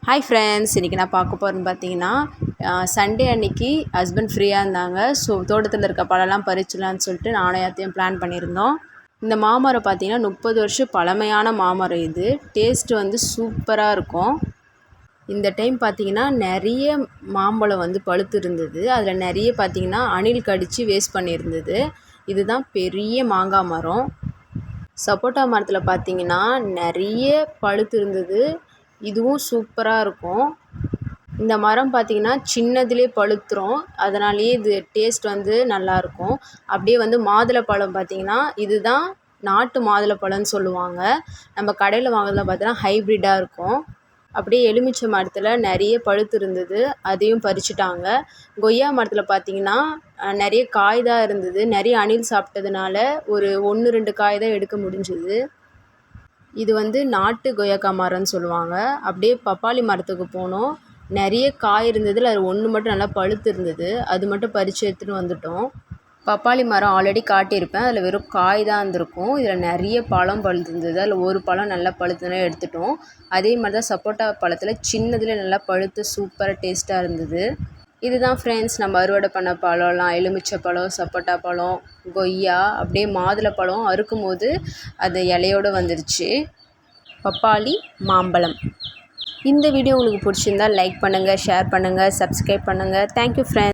Hi friends, இன்றைக்கி நான் பார்க்க போகிறேன்னு பார்த்தீங்கன்னா சண்டே அன்றைக்கி ஹஸ்பண்ட் ஃப்ரீயாக இருந்தாங்க. ஸோ தோட்டத்தில் இருக்க பழம்லாம் பறிச்சிடலான்னு சொல்லிட்டு நானும் யாத்தையும் பிளான் பண்ணியிருந்தோம். இந்த மாமரம் பார்த்திங்கன்னா 30 வருஷம் பழமையான மாமரம். இது டேஸ்ட்டு வந்து சூப்பராக இருக்கும். இந்த டைம் பார்த்திங்கன்னா நிறைய மாம்பழம் வந்து பழுத்து இருந்தது. அதில் நிறைய பார்த்திங்கன்னா அணில் கடித்து வேஸ்ட் பண்ணியிருந்தது. இதுதான் பெரிய மாங்காய் மரம். சப்போட்டா மரத்தில் பார்த்திங்கன்னா நிறைய பழுத்து இருந்தது. இதுவும் சூப்பராக இருக்கும். இந்த மரம் பார்த்திங்கன்னா சின்னதுலே பழுத்துரும். அதனாலேயே இது டேஸ்ட் வந்து நல்லாயிருக்கும். அப்படியே வந்து மாதுளப்பழம் பார்த்திங்கன்னா இதுதான் நாட்டு மாதுளப்பழம்னு சொல்லுவாங்க. நம்ம கடையில் வாங்குறதுல பார்த்தீங்கன்னா ஹைப்ரிட்டாக இருக்கும். அப்படியே எலுமிச்சை மரத்தில் நிறைய பழுத்து இருந்தது, அதையும் பறிச்சுட்டாங்க. கொய்யா மரத்தில் பார்த்திங்கன்னா நிறைய காய் தான் இருந்தது. நிறைய அணில் சாப்பிட்டதுனால ஒரு 1-2 காய் தான் எடுக்க முடிஞ்சுது. இது வந்து நாட்டு கொய்யாக்காய் மரம்னு சொல்லுவாங்க. அப்படியே பப்பாளி மரத்துக்கு போனோம். நிறைய காய் இருந்ததில் அது ஒன்று மட்டும் நல்லா பழுத்து இருந்தது. அது மட்டும் பறித்து எடுத்துகிட்டு வந்துட்டோம். பப்பாளி மரம் ஆல்ரெடி காட்டியிருப்பேன். அதில் வெறும் காய் தான் இருந்திருக்கும். இதில் நிறைய பழம் பழுத்துருந்தது. அதில் ஒரு பழம் நல்லா பழுத்துனா எடுத்துட்டோம். அதே மாதிரி தான் சப்போட்டா பழத்தில் சின்னதில் நல்லா பழுத்து சூப்பராக டேஸ்ட்டாக இருந்தது. இதுதான் ஃப்ரெண்ட்ஸ் நம்ம அறுவடை பண்ண பழம்லாம். எலுமிச்சை பழம், சப்போட்டா பழம், கொய்யா, அப்படியே மாதுளப்பழம் அறுக்கும் போது அது இலையோடு வந்துருச்சு. பப்பாளி, மாம்பழம். இந்த வீடியோ உங்களுக்கு பிடிச்சிருந்தால் லைக் பண்ணுங்கள், ஷேர் பண்ணுங்கள், சப்ஸ்கிரைப் பண்ணுங்கள். Thank you friends.